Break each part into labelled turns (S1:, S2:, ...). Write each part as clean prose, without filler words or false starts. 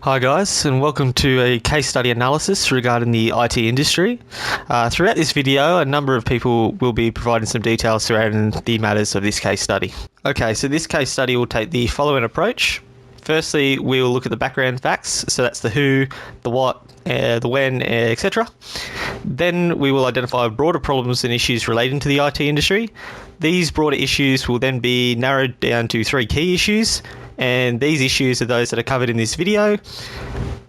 S1: Hi guys, and welcome to a case study analysis regarding the IT industry. Throughout this video, a number of people will be providing some details surrounding the matters of this case study. Okay, so this case study will take the following approach. Firstly, we will look at the background facts, so that's the who, the what, the when, etc. Then we will identify broader problems and issues relating to the IT industry. These broader issues will then be narrowed down to 3 key issues, and these issues are those that are covered in this video.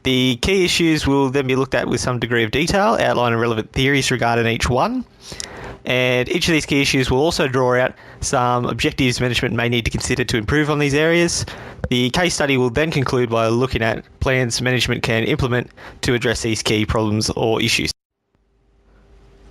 S1: The key issues will then be looked at with some degree of detail, outlining relevant theories regarding each one. And each of these key issues will also draw out some objectives management may need to consider to improve on these areas. The case study will then conclude by looking at plans management can implement to address these key problems or issues.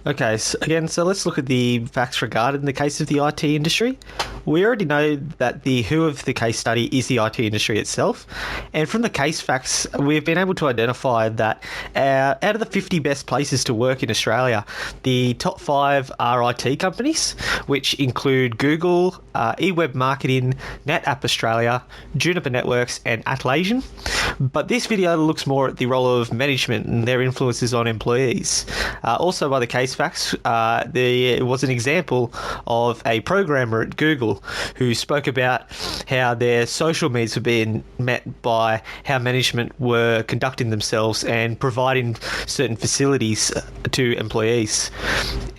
S1: Okay, so let's look at the facts regarding the case of the IT industry. We already know that the who of the case study is the IT industry itself, and from the case facts, we've been able to identify that out of the 50 best places to work in Australia, the top 5 are IT companies, which include Google, eWeb Marketing, NetApp Australia, Juniper Networks, and Atlassian. But this video looks more at the role of management and their influences on employees. Also, by the case facts, there was an example of a programmer at Google who spoke about how their social needs were being met by how management were conducting themselves and providing certain facilities to employees.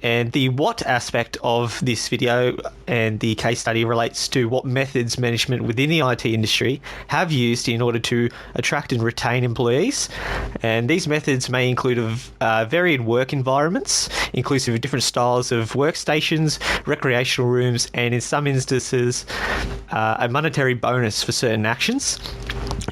S1: And the what aspect of this video and the case study relates to what methods management within the IT industry have used in order to attract and retain employees. And these methods may include varied work environments, inclusive of different styles of workstations, recreational rooms, and in some instances, a monetary bonus for certain actions.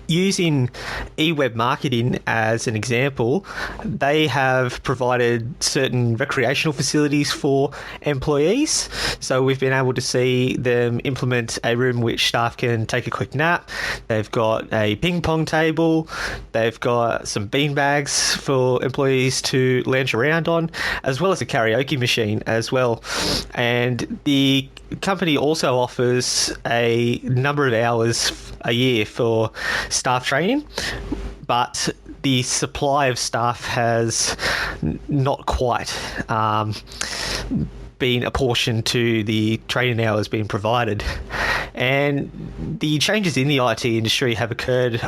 S1: Using eWeb Marketing as an example, they have provided certain recreational facilities for employees. So we've been able to see them implement a room which staff can take a quick nap. They've got a ping pong table. They've got some bean bags for employees to lounge around on, as well as a karaoke machine as well. And the company also offers a number of hours a year for staff training, but the supply of staff has not quite been apportioned to the training hours being provided. And the changes in the IT industry have occurred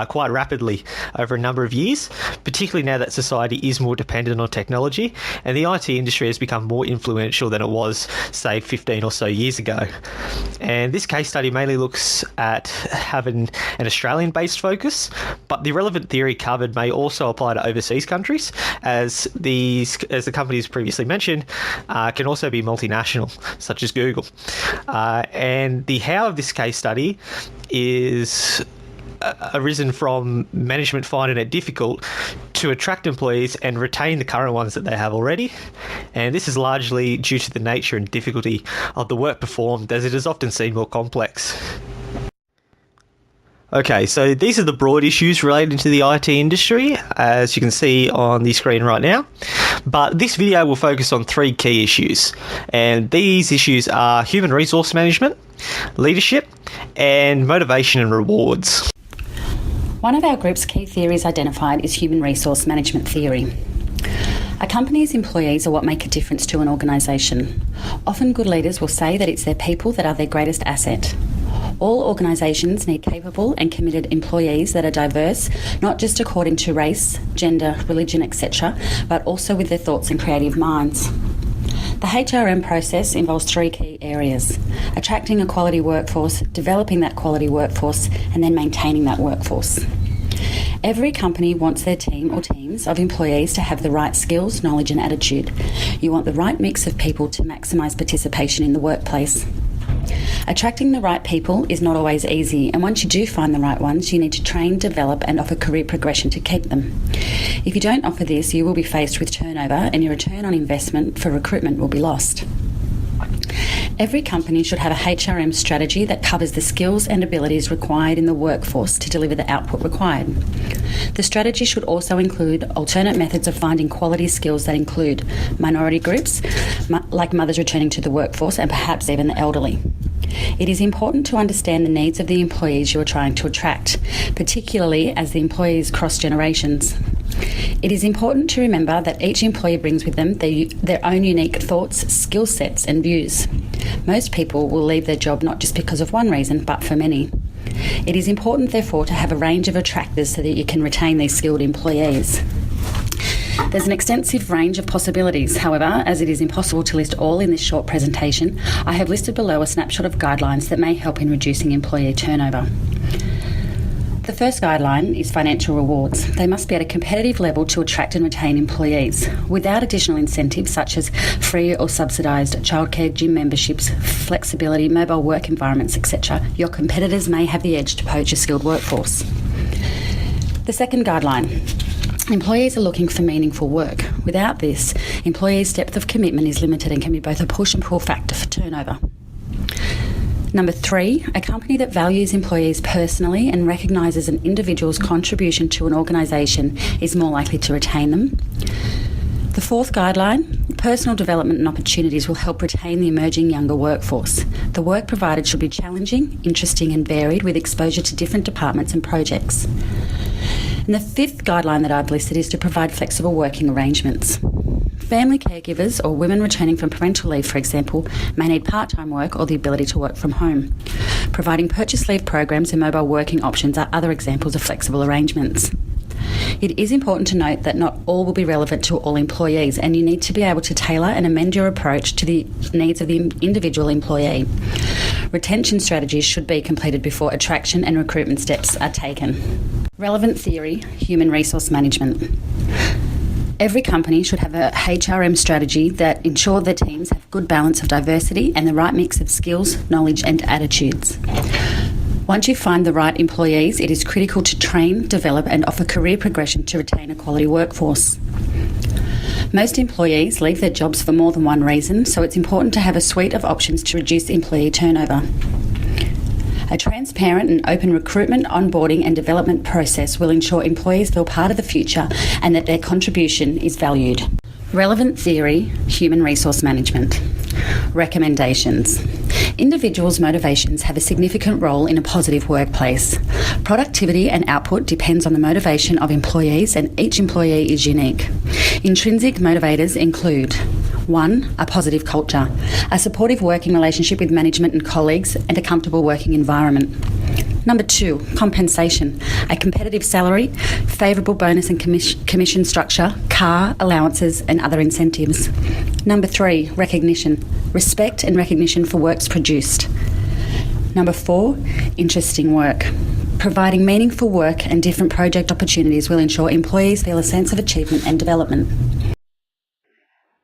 S1: quite rapidly over a number of years, particularly now that society is more dependent on technology, and the IT industry has become more influential than it was, say, 15 or so years ago. And this case study mainly looks at having an Australian-based focus, but the relevant theory covered may also apply to overseas countries, as the companies previously mentioned can also be multinational, such as Google. And the how of this case study is arisen from management finding it difficult to attract employees and retain the current ones that they have already. And this is largely due to the nature and difficulty of the work performed, as it is often seen more complex. Okay, so these are the broad issues relating to the IT industry, as you can see on the screen right now. But this video will focus on 3 key issues, and these issues are human resource management, leadership, and motivation and rewards.
S2: One of our group's key theories identified is human resource management theory. A company's employees are what make a difference to an organisation. Often good leaders will say that it's their people that are their greatest asset. All organisations need capable and committed employees that are diverse, not just according to race, gender, religion, etc., but also with their thoughts and creative minds. The HRM process involves 3 key areas: attracting a quality workforce, developing that quality workforce, and then maintaining that workforce. Every company wants their team or teams of employees to have the right skills, knowledge and attitude. You want the right mix of people to maximise participation in the workplace. Attracting the right people is not always easy, and once you do find the right ones, you need to train, develop and offer career progression to keep them. If you don't offer this, you will be faced with turnover, and your return on investment for recruitment will be lost. Every company should have a HRM strategy that covers the skills and abilities required in the workforce to deliver the output required. The strategy should also include alternate methods of finding quality skills that include minority groups, like mothers returning to the workforce, and perhaps even the elderly. It is important to understand the needs of the employees you are trying to attract, particularly as the employees cross generations. It is important to remember that each employee brings with them their own unique thoughts, skill sets and views. Most people will leave their job not just because of one reason, but for many. It is important, therefore, to have a range of attractors so that you can retain these skilled employees. There's an extensive range of possibilities. However, as it is impossible to list all in this short presentation, I have listed below a snapshot of guidelines that may help in reducing employee turnover. The first guideline is financial rewards. They must be at a competitive level to attract and retain employees. Without additional incentives such as free or subsidised childcare, gym memberships, flexibility, mobile work environments, etc., your competitors may have the edge to poach a skilled workforce. The second guideline. Employees are looking for meaningful work. Without this, employees' depth of commitment is limited and can be both a push and pull factor for turnover. Number 3, a company that values employees personally and recognises an individual's contribution to an organisation is more likely to retain them. The fourth guideline, personal development and opportunities will help retain the emerging younger workforce. The work provided should be challenging, interesting and varied with exposure to different departments and projects. And the fifth guideline that I've listed is to provide flexible working arrangements. Family caregivers or women returning from parental leave, for example, may need part-time work or the ability to work from home. Providing purchase leave programs and mobile working options are other examples of flexible arrangements. It is important to note that not all will be relevant to all employees, and you need to be able to tailor and amend your approach to the needs of the individual employee. Retention strategies should be completed before attraction and recruitment steps are taken. Relevant theory, human resource management. Every company should have a HRM strategy that ensure their teams have good balance of diversity and the right mix of skills, knowledge and attitudes. Once you find the right employees, it is critical to train, develop and offer career progression to retain a quality workforce. Most employees leave their jobs for more than one reason, so it's important to have a suite of options to reduce employee turnover. A transparent and open recruitment, onboarding and development process will ensure employees feel part of the future and that their contribution is valued. Relevant theory, human resource management. Recommendations. Individuals' motivations have a significant role in a positive workplace. Productivity and output depends on the motivation of employees, and each employee is unique. Intrinsic motivators include 1. A positive culture, a supportive working relationship with management and colleagues, and a comfortable working environment. Number 2, compensation, a competitive salary, favourable bonus and commission structure, car, allowances and other incentives. Number 3, recognition, respect and recognition for works produced. Number 4, interesting work. Providing meaningful work and different project opportunities will ensure employees feel a sense of achievement and development.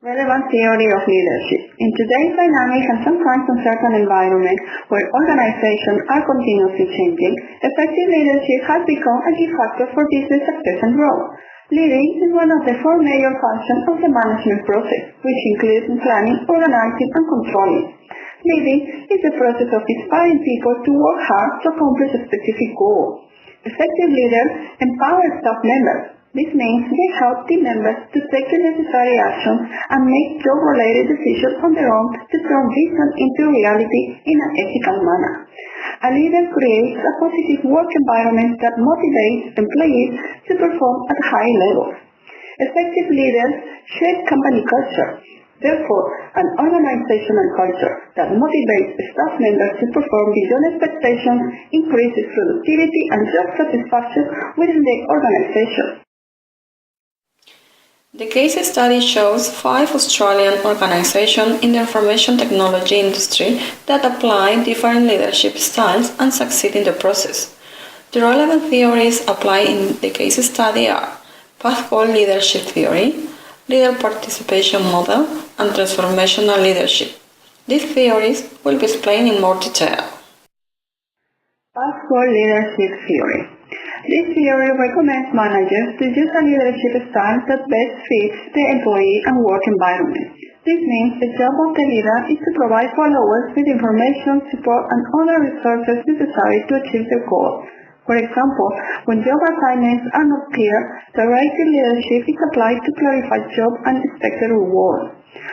S3: Relevant theory of leadership. In today's dynamic and sometimes uncertain environment where organizations are continuously changing, effective leadership has become a key factor for business success and growth. Leading is one of the 4 major functions of the management process, which includes planning, organizing, and controlling. Leading is the process of inspiring people to work hard to accomplish a specific goal. Effective leaders empower staff members. This means they help team members to take the necessary actions and make job-related decisions on their own to turn vision into reality in an ethical manner. A leader creates a positive work environment that motivates employees to perform at high levels. Effective leaders shape company culture. Therefore, an organizational culture that motivates staff members to perform beyond expectations increases productivity and job satisfaction within the organization.
S4: The case study shows 5 Australian organisations in the information technology industry that apply different leadership styles and succeed in the process. The relevant theories applied in the case study are Pathway Leadership Theory, Leader Participation Model, and Transformational Leadership. These theories will be explained in more detail.
S3: Pathway Leadership Theory. This theory recommends managers to use a leadership style that best fits the employee and work environment. This means the job of the leader is to provide followers with information, support, and other resources necessary to achieve their goals. For example, when job assignments are not clear, directive leadership is applied to clarify job and expected rewards.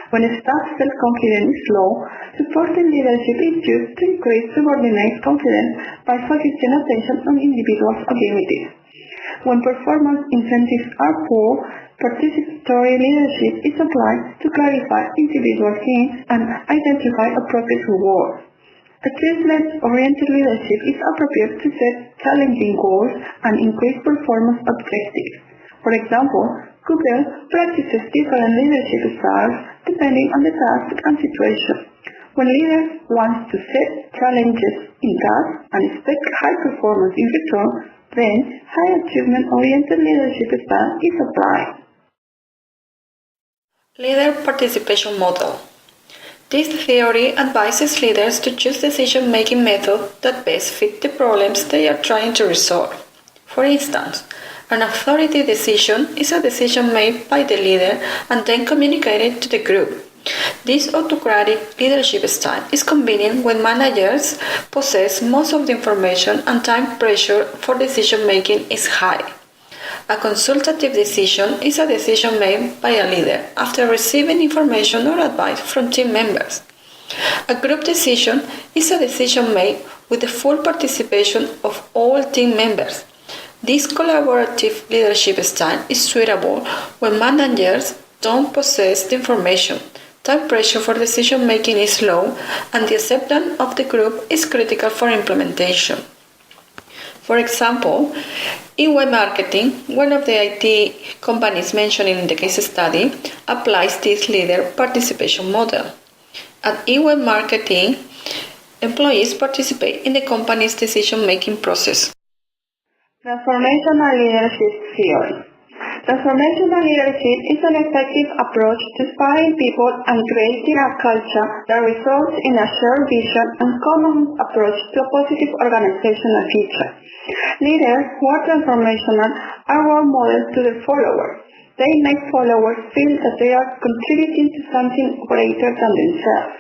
S3: When staff self-confidence is low, supporting leadership is used to increase subordinate confidence by focusing attention on individuals' abilities. When performance incentives are poor, participatory leadership is applied to clarify individual needs and identify appropriate rewards. Achievement-oriented leadership is appropriate to set challenging goals and increase performance objectives. For example, Google practices different leadership styles depending on the task and situation. When leaders want to set challenges in tasks and expect high performance in return, then high achievement-oriented leadership style is applied.
S4: Leader participation model. This theory advises leaders to choose decision-making methods that best fit the problems they are trying to resolve. For instance, an authority decision is a decision made by the leader and then communicated to the group. This autocratic leadership style is convenient when managers possess most of the information and time pressure for decision-making is high. A consultative decision is a decision made by a leader after receiving information or advice from team members. A group decision is a decision made with the full participation of all team members. This collaborative leadership style is suitable when managers don't possess the information, time pressure for decision making is low, and the acceptance of the group is critical for implementation. For example, in web marketing, one of the IT companies mentioned in the case study applies this leader participation model. At web marketing, employees participate in the company's decision-making process.
S3: Transformational leadership theory. Transformational leadership is an effective approach to inspiring people and creating a culture that results in a shared vision and common approach to a positive organizational future. Leaders who are transformational are role models to their followers. They make followers feel that they are contributing to something greater than themselves.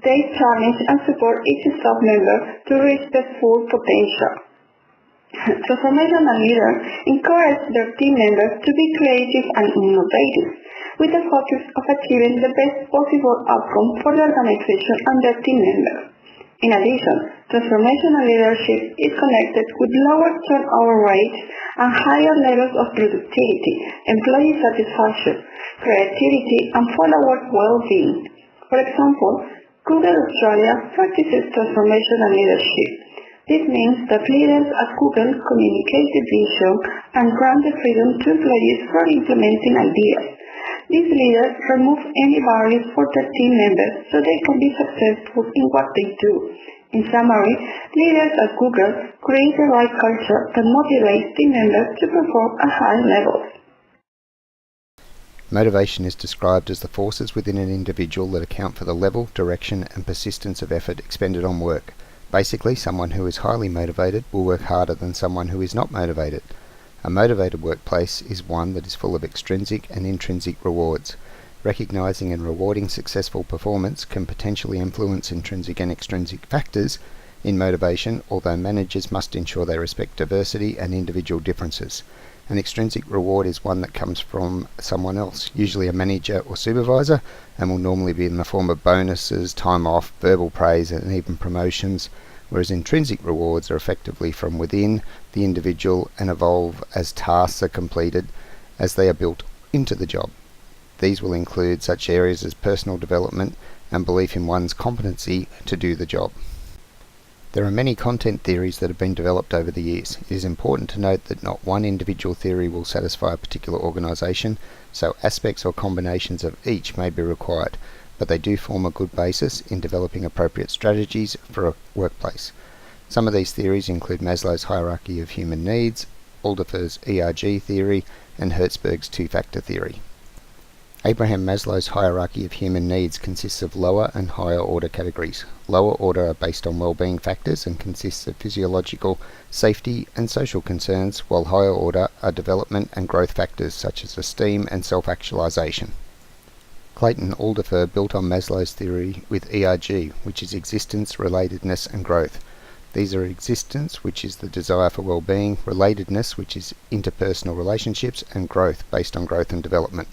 S3: They challenge and support each staff member to reach their full potential. Transformational leaders encourage their team members to be creative and innovative, with the focus of achieving the best possible outcome for the organization and their team members. In addition, transformational leadership is connected with lower turnover rates and higher levels of productivity, employee satisfaction, creativity, and follower well-being. For example, Google Australia practices transformational leadership. This means that leaders at Google communicate the vision and grant the freedom to employees for implementing ideas. These leaders remove any barriers for their team members so they can be successful in what they do. In summary, leaders at Google create the right culture that motivates team members to perform at high levels.
S5: Motivation is described as the forces within an individual that account for the level, direction, and persistence of effort expended on work. Basically, someone who is highly motivated will work harder than someone who is not motivated. A motivated workplace is one that is full of extrinsic and intrinsic rewards. Recognizing and rewarding successful performance can potentially influence intrinsic and extrinsic factors in motivation, although managers must ensure they respect diversity and individual differences. An extrinsic reward is one that comes from someone else, usually a manager or supervisor, and will normally be in the form of bonuses, time off, verbal praise, and even promotions, whereas intrinsic rewards are effectively from within the individual and evolve as tasks are completed as they are built into the job. These will include such areas as personal development and belief in one's competency to do the job. There are many content theories that have been developed over the years. It is important to note that not one individual theory will satisfy a particular organisation, so aspects or combinations of each may be required, but they do form a good basis in developing appropriate strategies for a workplace. Some of these theories include Maslow's hierarchy of human needs, Alderfer's ERG theory, and Hertzberg's two-factor theory. Abraham Maslow's hierarchy of human needs consists of lower and higher order categories. Lower order are based on well-being factors and consists of physiological, safety, and social concerns, while higher order are development and growth factors such as esteem and self-actualization. Clayton Alderfer built on Maslow's theory with ERG, which is existence, relatedness, and growth. These are existence, which is the desire for well-being, relatedness, which is interpersonal relationships, and growth, based on growth and development.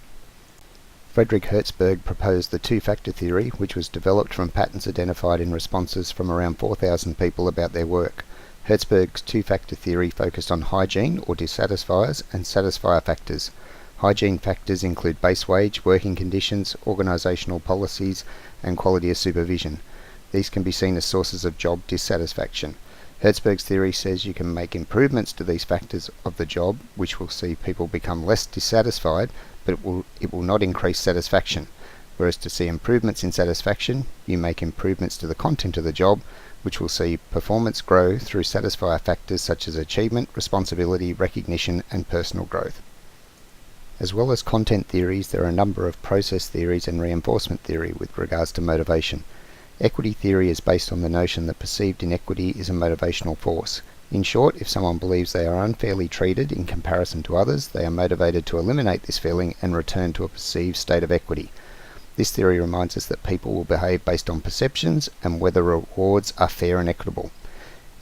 S5: Frederick Hertzberg proposed the two-factor theory, which was developed from patterns identified in responses from around 4,000 people about their work. Hertzberg's two-factor theory focused on hygiene, or dissatisfiers, and satisfier factors. Hygiene factors include base wage, working conditions, organisational policies, and quality of supervision. These can be seen as sources of job dissatisfaction. Hertzberg's theory says you can make improvements to these factors of the job, which will see people become less dissatisfied, but it will not increase satisfaction. Whereas to see improvements in satisfaction, you make improvements to the content of the job, which will see performance grow through satisfier factors such as achievement, responsibility, recognition, and personal growth. As well as content theories, there are a number of process theories and reinforcement theory with regards to motivation. Equity theory is based on the notion that perceived inequity is a motivational force. In short, if someone believes they are unfairly treated in comparison to others, they are motivated to eliminate this feeling and return to a perceived state of equity. This theory reminds us that people will behave based on perceptions and whether rewards are fair and equitable.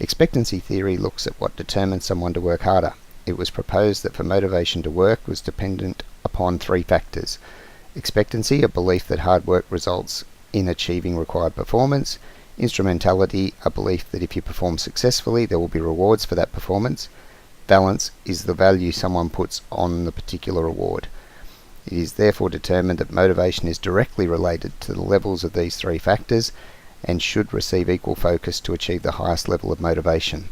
S5: Expectancy theory looks at what determines someone to work harder. It was proposed that for motivation to work was dependent upon three factors. Expectancy, a belief that hard work results in achieving required performance. Instrumentality, a belief that if you perform successfully there will be rewards for that performance. Balance is the value someone puts on the particular reward. It is therefore determined that motivation is directly related to the levels of these three factors and should receive equal focus to achieve the highest level of motivation.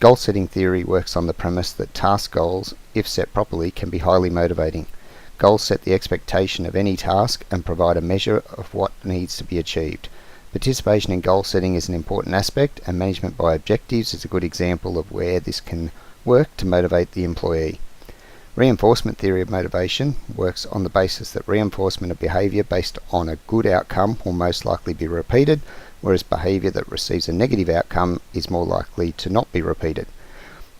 S5: Goal-setting theory works on the premise that task goals, if set properly, can be highly motivating. Goals set the expectation of any task and provide a measure of what needs to be achieved. Participation in goal setting is an important aspect, and management by objectives is a good example of where this can work to motivate the employee. Reinforcement theory of motivation works on the basis that reinforcement of behaviour based on a good outcome will most likely be repeated, whereas behaviour that receives a negative outcome is more likely to not be repeated.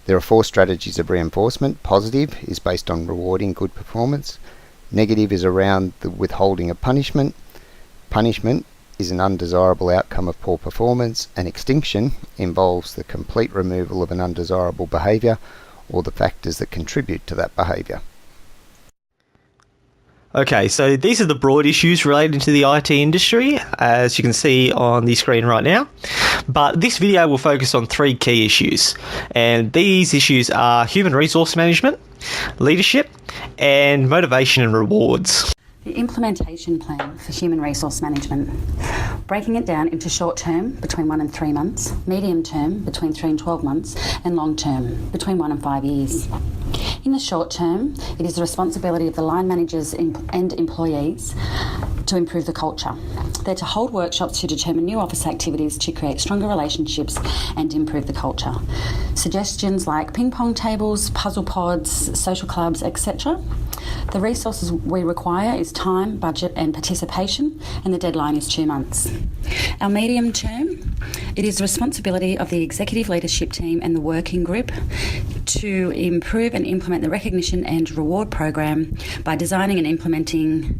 S5: There are four strategies of reinforcement. Positive is based on rewarding good performance. Negative is around the withholding of punishment. Punishment is an undesirable outcome of poor performance, and extinction involves the complete removal of an undesirable behaviour or the factors that contribute to that behaviour.
S1: Okay, so these are the broad issues relating to the IT industry, as you can see on the screen right now. But this video will focus on three key issues, and these issues are human resource management, leadership, and motivation and rewards.
S2: The implementation plan for human resource management, breaking it down into short term between 1 and 3 months, medium term between 3 and 12 months, and long term between 1 and 5 years. In the short term, it is the responsibility of the line managers and employees to improve the culture. They're to hold workshops to determine new office activities to create stronger relationships and improve the culture. Suggestions like ping pong tables, puzzle pods, social clubs, etc. The resources we require is time, budget and participation, and the deadline is 2 months. Our medium term, it is the responsibility of the executive leadership team and the working group to improve and implement the recognition and reward program by designing and implementing.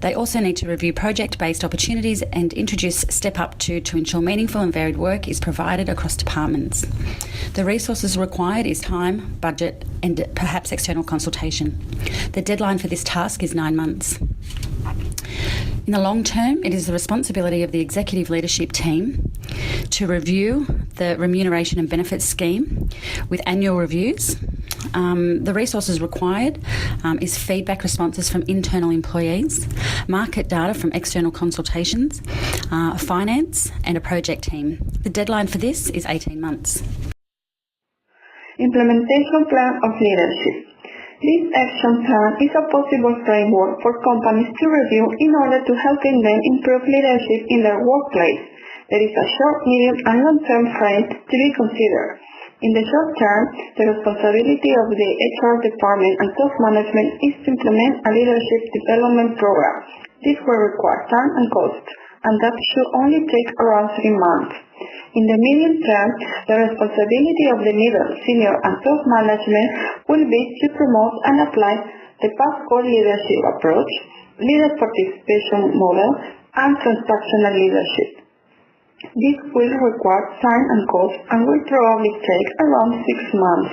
S2: They also need to review project-based opportunities and introduce Step Up to ensure meaningful and varied work is provided across departments. The resources required is time, budget and perhaps external consultation. The deadline for this task is 9 months. In the long term, it is the responsibility of the executive leadership team to review the remuneration and benefits scheme with annual reviews. The resources required is feedback responses from internal employees, market data from external consultations, finance and a project team. The deadline for this is 18 months.
S3: Implementation plan of leadership. This action plan is a possible framework for companies to review in order to helping them improve leadership in their workplace. There is a short, medium and long-term frame to be considered. In the short term, the responsibility of the HR department and top management is to implement a leadership development program. This will require time and cost, and that should only take around 3 months. In the medium term, the responsibility of the middle, senior and top management will be to promote and apply the PASCO leadership approach, leader participation model, and transactional leadership. This will require time and cost and will probably take around 6 months.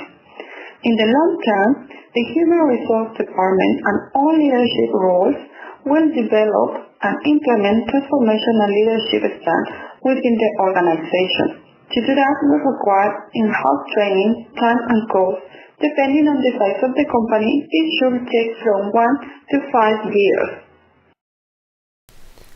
S3: In the long term, The Human Resource Department and all leadership roles will develop and implement transformational leadership styles within the organization. To do that, we require in-house training, time and cost. Depending on the size of the company, it should take from 1 to 5 years.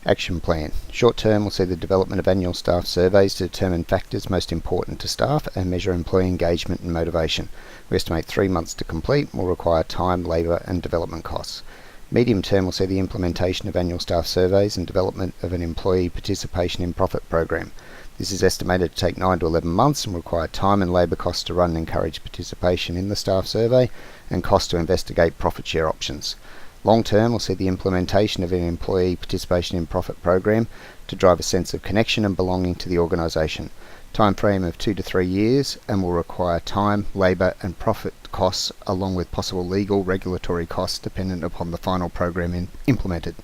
S5: Action plan. Short term will see the development of annual staff surveys to determine factors most important to staff and measure employee engagement and motivation. We estimate 3 months to complete and will require time, labour and development costs. Medium term will see the implementation of annual staff surveys and development of an employee participation in profit program. This is estimated to take 9 to 11 months and require time and labour costs to run and encourage participation in the staff survey and costs to investigate profit share options. Long term will see the implementation of an employee participation in profit program to drive a sense of connection and belonging to the organisation. Time frame of 2 to 3 years and will require time, labour and profit costs along with possible legal regulatory costs dependent upon the final program implemented.